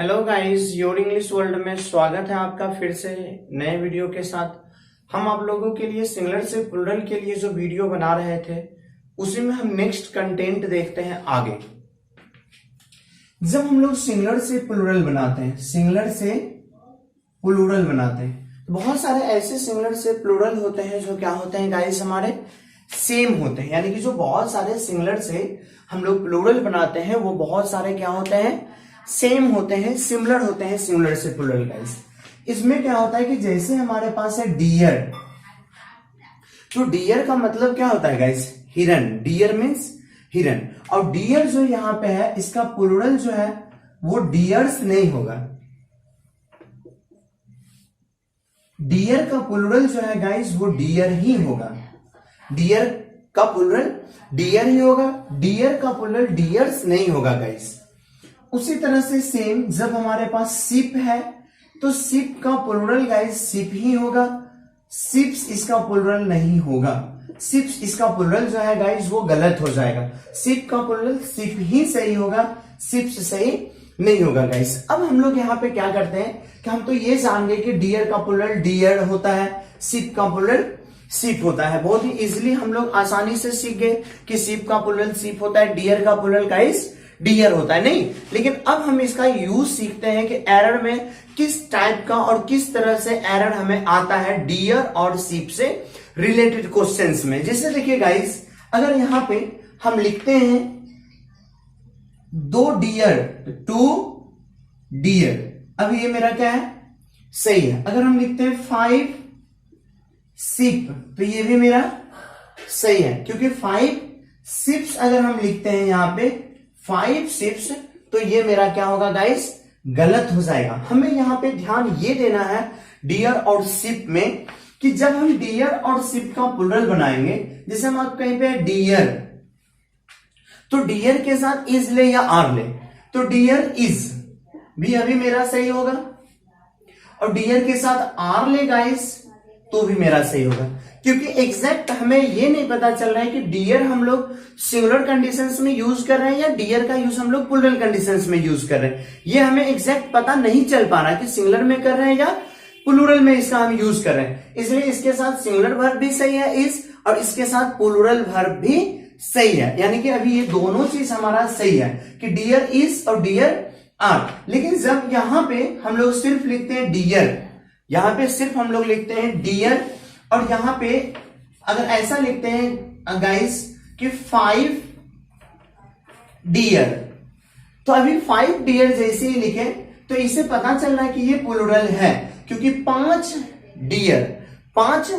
Hello guys, your English world में स्वागत है आपका फिर से नए वीडियो के साथ। हम आप लोगों के लिए सिंगुलर से प्लूरल के लिए जो वीडियो बना रहे थे उसी में हम नेक्स्ट कंटेंट देखते हैं आगे। जब हम लोग सिंगुलर से प्लूरल बनाते हैं, सिंगुलर से प्लूरल बनाते हैं तो बहुत सारे ऐसे सिंगुलर से प्लूरल होते हैं जो क्या होते हैं गाइस, हमारे सेम होते हैं। यानी कि जो बहुत सारे सिंगुलर से हम लोग प्लूरल बनाते हैं वो बहुत सारे क्या होते हैं, सेम होते हैं, सिमिलर होते हैं सिंगुलर से प्लूरल गाइस। इसमें क्या होता है कि जैसे हमारे पास है डियर, तो डियर का मतलब क्या होता है गाइस, हिरन। डियर मीन्स हिरन। और डियर जो यहां पे है इसका प्लूरल जो है वो डियर्स नहीं होगा। डियर का प्लूरल जो है गाइस वो डियर ही होगा। डियर का प्लूरल डियर ही होगा, डियर का प्लूरल डियर्स नहीं होगा गाइस। उसी तरह से सेम जब हमारे पास शिप है तो शिप का प्लूरल गाइस शिप ही होगा, शिप्स इसका प्लूरल नहीं होगा। शिप्स इसका प्लूरल जो है गाइस वो गलत हो जाएगा। शिप का प्लूरल शिप ही सही होगा, शिप्स सही नहीं होगा गाइस। अब हम लोग यहाँ पे क्या करते हैं कि हम तो ये जान गए कि डियर का प्लूरल डियर होता है, शिप का प्लूरल शिप होता है। बहुत ही इजीली हम लोग आसानी से सीख गए कि शिप का प्लूरल शिप होता है, डियर का प्लूरल गाइस डियर होता है। नहीं, लेकिन अब हम इसका यूज सीखते हैं कि एरर में किस टाइप का और किस तरह से एरर हमें आता है डियर और शिप से रिलेटेड क्वेश्चंस में। जैसे देखिए गाइस, अगर यहां पे हम लिखते हैं 2 डियर, 2 डियर, अब ये मेरा क्या है, सही है। अगर हम लिखते हैं 5 शिप तो ये भी मेरा सही है, क्योंकि 5 शिप्स अगर हम लिखते हैं यहां पे 5 शिप्स तो ये मेरा क्या होगा गाइस, गलत हो जाएगा। हमें यहां पे ध्यान ये देना है डियर और शिप में कि जब हम डियर और शिप का प्लूरल बनाएंगे, जैसे हम आप कहीं पे डियर, तो डियर के साथ इज ले या आर ले, तो डियर इज भी अभी मेरा सही होगा, और डियर के साथ आर ले गाइस तो भी मेरा सही होगा। क्योंकि एग्जैक्ट हमें ये नहीं पता चल रहा है कि डियर हम लोग सिंगुलर कंडीशंस में यूज कर रहे हैं या डियर का यूज हम लोग प्लूरल कंडीशंस में यूज कर रहे हैं। ये हमें एग्जैक्ट पता नहीं चल पा रहा कि सिंगुलर में कर रहे हैं या प्लूरल में इसका हम यूज कर रहे हैं। इसलिए इसके साथ सिंगुलर वर्ब भी सही है इज, और इसके साथ प्लूरल वर्ब भी सही है। यानी कि अभी ये दोनों चीज हमारा सही है कि डियर इज और डियर आर। लेकिन जब यहां पे हम लोग सिर्फ लिखते हैं डियर, यहां पे सिर्फ हम लोग लिखते हैं डियर, और यहां पे अगर ऐसा लिखते हैं गाइस कि 5 डियर, तो अभी 5 डियर जैसे ही लिखे तो इसे पता चल रहा है कि ये प्लूरल है, क्योंकि 5 डियर, 5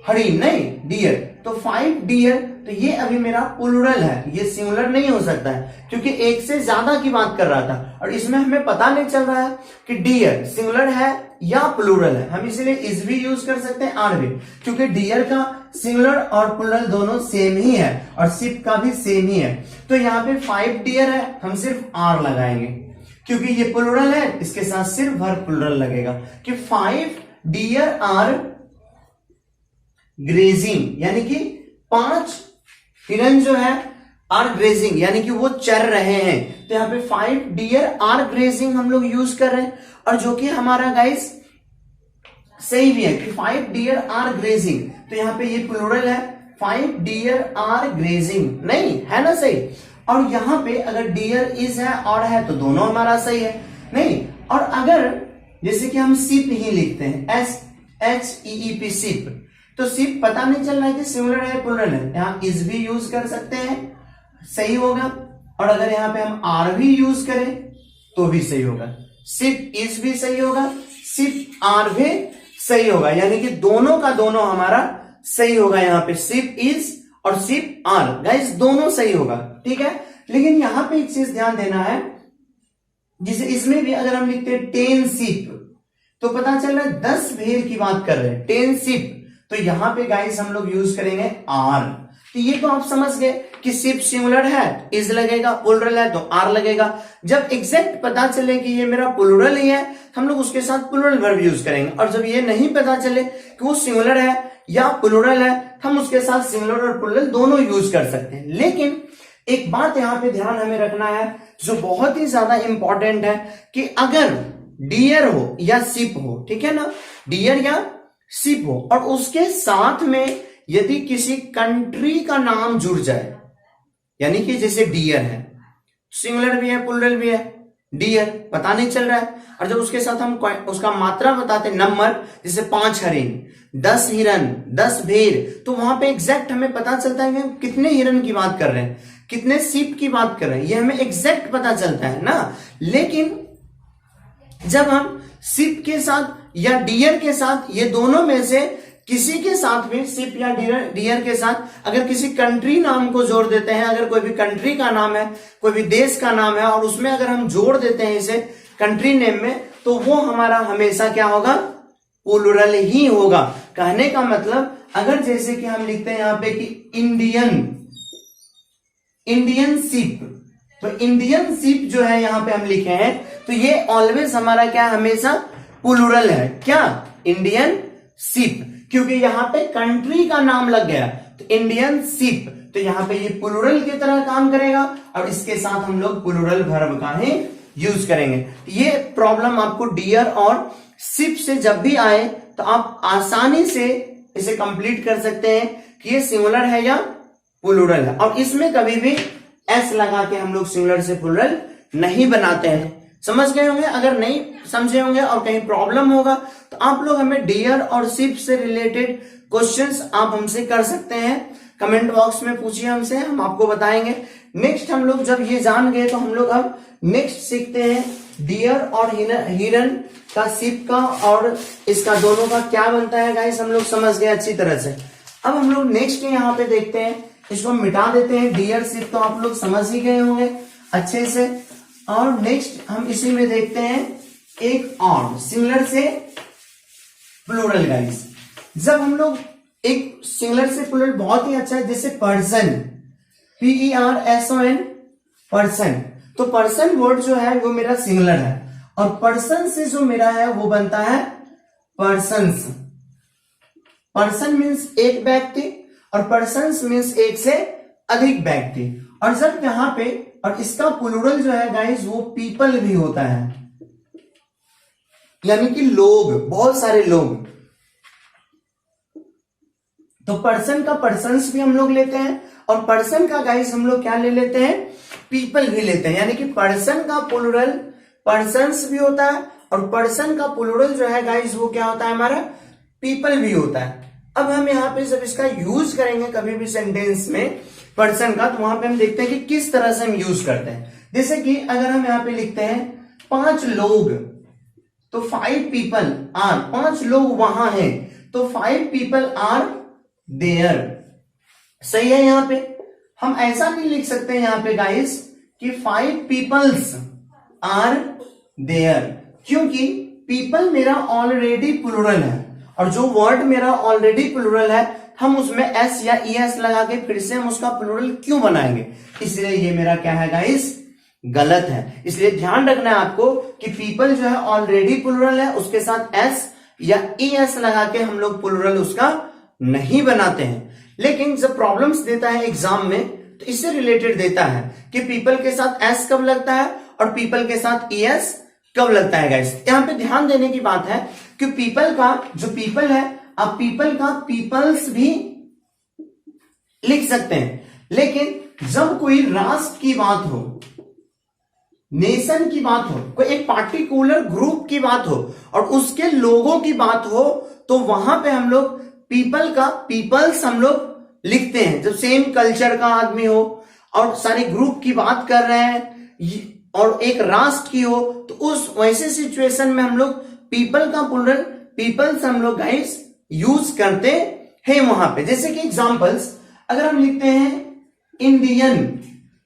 हरिण नहीं डियर, तो 5 डियर, तो ये अभी मेरा प्लूरल है, ये सिंगुलर नहीं हो सकता है क्योंकि एक से ज्यादा की बात कर रहा था। और इसमें हमें पता नहीं चल रहा है कि डियर सिंगुलर है या प्लूरल है। हम इसीलिए इज भी यूज कर सकते हैं, आर भी, क्योंकि डियर का सिंगुलर और प्लूरल दोनों सेम ही है और शिप का भी सेम ही है। तो यहाँ पे 5 डियर है, हम सिर्फ आर लगाएंगे क्योंकि ये प्लूरल है, इसके साथ सिर्फ वर्ब प्लूरल लगेगा कि 5 डियर आर ग्रेजिंग, यानी कि 5 हिरन जो है आर ग्रेजिंग, यानी कि वो चर रहे हैं। तो यहाँ पे 5 डियर आर ग्रेजिंग हम लोग यूज कर रहे हैं, और जो कि हमारा गाइस सही भी है कि 5 डियर आर ग्रेजिंग, तो यहाँ पे ये प्लूरल है, 5 डियर आर ग्रेजिंग, नहीं है ना सही। और यहां पे अगर डियर इज है और है तो दोनों हमारा सही है, नहीं। और अगर जैसे कि हम शिप ही लिखते हैं SHEEP शिप, तो शिप पता नहीं चल रहा है कि सिंगुलर है प्लूरल है, यहां इज भी यूज कर सकते हैं, सही होगा। और अगर यहां पे हम आर भी यूज करें तो भी सही होगा, शिप इज भी सही होगा, शिप आर भी सही होगा, यानी कि दोनों का दोनों हमारा सही होगा। यहां पे शिप इज और शिप आर गाइस दोनों सही होगा, ठीक है। लेकिन यहां पे एक चीज ध्यान देना है, जिसे इसमें भी अगर हम लिखते हैं 10 शिप तो पता चल रहा है 10 भेड़ की बात कर रहे हैं, 10 शिप, तो यहां पे गाइस हम लोग यूज करेंगे आर। तो ये तो आप समझ गए कि शिप सिंगुलर है इज लगेगा, प्लूरल है तो आर लगेगा। जब एग्जैक्ट पता चले कि ये मेरा प्लूरल ही है हम लोग उसके साथ प्लूरल वर्ब यूज करेंगे, और जब ये नहीं पता चले कि वो सिंगुलर है या प्लूरल है हम उसके साथ सिंगुलर और प्लूरल दोनों यूज कर सकते हैं। लेकिन एक बात यहां पे ध्यान हमें रखना है जो बहुत ही ज्यादा इंपॉर्टेंट है कि अगर डियर हो या शिप हो, ठीक है ना, डियर या शिप हो और उसके साथ में यदि किसी कंट्री का नाम जुड़ जाए, यानी कि जैसे डियर है, सिंगुलर भी है प्लूरल भी है, डियर पता नहीं चल रहा है, और जब उसके साथ हम उसका मात्रा बताते नंबर, जैसे 5 हरिण, 10 हिरन, 10 भेड़, तो वहां पे एग्जैक्ट हमें पता चलता है कि हम कितने हिरन की बात कर रहे हैं, कितने सीप की बात कर रहे हैं, ये हमें एग्जैक्ट पता चलता है ना। लेकिन जब हम शिप के साथ या डियर के साथ, ये दोनों में से किसी के साथ भी, शिप या डियर के साथ अगर किसी कंट्री नाम को जोड़ देते हैं, अगर कोई भी कंट्री का नाम है, कोई भी देश का नाम है और उसमें अगर हम जोड़ देते हैं इसे कंट्री नेम में, तो वो हमारा हमेशा क्या होगा, प्लूरल ही होगा। कहने का मतलब अगर जैसे कि हम लिखते हैं यहां पे कि इंडियन शिप, तो इंडियन शिप जो है यहां पे हम लिखे हैं, तो ये ऑलवेज हमारा क्या, हमेशा प्लूरल है, क्या, इंडियन शिप, क्योंकि यहां पे कंट्री का नाम लग गया, तो इंडियन शिप, तो यहां पे ये प्लूरल की तरह काम करेगा और इसके साथ हम लोग प्लूरल वर्ब का ही यूज करेंगे। ये प्रॉब्लम आपको डियर और शिप से जब भी आए तो आप आसानी से इसे कंप्लीट कर सकते हैं कि ये सिंगुलर है या प्लूरल है, और इसमें कभी भी एस लगा के हम लोग सिंगुलर से प्लूरल नहीं बनाते हैं। समझ गए होंगे? अगर नहीं समझे होंगे और कहीं प्रॉब्लम होगा तो आप लोग हमें डियर और शिप से रिलेटेड क्वेश्चंस आप हमसे कर सकते हैं, कमेंट बॉक्स में पूछिए हमसे, हम आपको बताएंगे। नेक्स्ट हम लोग जब ये जान गए तो हम लोग अब नेक्स्ट सीखते हैं डियर और हिरन का, शिप का और इसका दोनों का क्या बनता है गाइस, हम लोग समझ गए अच्छी तरह से। अब हम लोग नेक्स्ट यहाँ पे देखते हैं, इसको मिटा देते हैं, डियर शिप तो आप लोग समझ ही गए होंगे अच्छे से। और नेक्स्ट हम इसी में देखते हैं एक और सिंगुलर से प्लूरल गाइस। जब हम लोग एक सिंगुलर से प्लूरल बहुत ही अच्छा है, जैसे पर्सन, PERSON, पर्सन, तो पर्सन वर्ड जो है वो मेरा सिंगुलर है और पर्सन से जो मेरा है वो बनता है पर्सन्स। पर्सन मीन्स एक व्यक्ति और पर्सन्स मीन्स एक से अधिक व्यक्ति, और जब यहां पे, और इसका प्लूरल जो है गाइस वो पीपल भी होता है, यानी कि लोग, बहुत सारे लोग। तो पर्सन का पर्सन्स भी हम लोग लेते हैं और पर्सन का गाइस हम लोग क्या ले लेते हैं, पीपल भी लेते हैं, यानी कि पर्सन का प्लूरल पर्सन्स भी होता है और पर्सन का प्लूरल जो है गाइस वो क्या होता है हमारा, पीपल भी होता है। अब हम यहाँ पे जब इसका यूज करेंगे कभी भी सेंटेंस में पर्सन का, तो वहां पे हम देखते हैं कि किस तरह से हम यूज करते हैं। जैसे कि अगर हम यहाँ पे लिखते हैं 5 लोग, तो 5 पीपल आर, 5 लोग वहां हैं, तो 5 पीपल आर देयर। सही है? यहां पे हम ऐसा नहीं लिख सकते यहां पे गाइस कि 5 पीपल्स आर देयर, क्योंकि पीपल मेरा ऑलरेडी प्लूरल है और जो वर्ड मेरा ऑलरेडी प्लूरल है हम उसमें एस या ईएस लगा के फिर से हम उसका प्लूरल क्यों बनाएंगे, इसलिए ये मेरा क्या है गाइस, गलत है। इसलिए ध्यान रखना है आपको कि पीपल जो है ऑलरेडी प्लूरल है, उसके साथ एस या ईएस लगा के हम लोग प्लूरल उसका नहीं बनाते हैं। लेकिन जब प्रॉब्लम्स देता है एग्जाम में तो इससे रिलेटेड देता है कि पीपल के साथ एस कब लगता है और पीपल के साथ ईएस कब लगता है गाइस। यहां पे ध्यान देने की बात है कि पीपल का जो पीपल है, आप पीपल का पीपल्स भी लिख सकते हैं, लेकिन जब कोई राष्ट्र की बात हो, नेशन की बात हो, कोई एक पार्टिकुलर ग्रुप की बात हो और उसके लोगों की बात हो, तो वहां पे हम लोग पीपल का पीपल्स हम लोग लिखते हैं। जब सेम कल्चर का आदमी हो और सारे ग्रुप की बात कर रहे हैं और एक राष्ट्र की हो, तो उस वैसे सिचुएशन में हम लोग पीपल का प्लूरल पीपल्स हम लोग गाइस यूज करते हैं वहां पे। जैसे कि एग्जांपल्स अगर हम लिखते हैं इंडियन,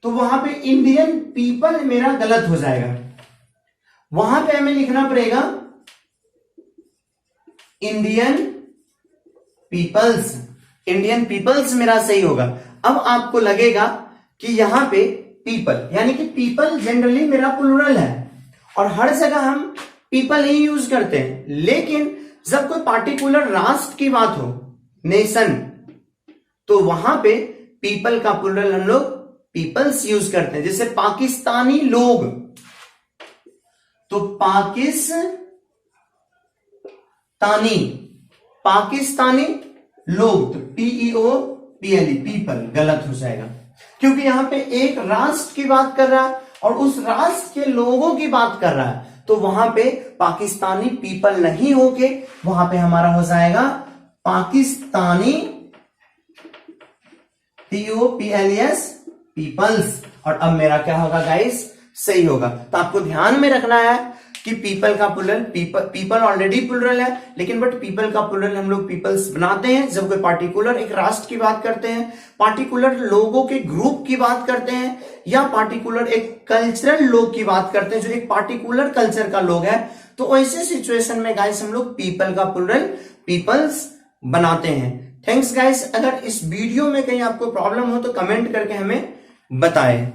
तो वहां पे इंडियन पीपल मेरा गलत हो जाएगा, वहां पे हमें लिखना पड़ेगा इंडियन पीपल्स। इंडियन पीपल्स मेरा सही होगा। अब आपको लगेगा कि यहां पे पीपल, यानी कि पीपल जनरली मेरा प्लूरल है और हर जगह हम पीपल ही यूज करते हैं, लेकिन जब कोई पार्टिकुलर राष्ट्र की बात हो, नेशन, तो वहां पे पीपल का प्लूरल हम लोग पीपल्स यूज करते हैं। जैसे पाकिस्तानी लोग, तो पाकिस्तानी लोग, तो PEOPLE पीपल गलत हो जाएगा, क्योंकि यहां पे एक राष्ट्र की बात कर रहा है और उस राष्ट्र के लोगों की बात कर रहा है, तो वहां पे पाकिस्तानी पीपल नहीं होके वहां पे हमारा हो जाएगा पाकिस्तानी POPLES पीपल्स। और अब मेरा क्या होगा गाइस, सही होगा। तो आपको ध्यान में रखना है कि पीपल का प्लुरल, पीपल ऑलरेडी प्लुरल है, लेकिन बट पीपल का प्लुरल हम लोग पीपल्स बनाते हैं जब कोई पार्टिकुलर एक राष्ट्र की बात करते हैं, पार्टिकुलर लोगों के ग्रुप की बात करते हैं, या पार्टिकुलर एक कल्चरल लोग की बात करते हैं जो एक पार्टिकुलर कल्चर का लोग है। तो ऐसे सिचुएशन में गाइस हम लोग पीपल का प्लुरल पीपल्स बनाते हैं। Thanks guys. अगर इस वीडियो में कहीं आपको प्रॉब्लम हो तो कमेंट करके हमें बताएं।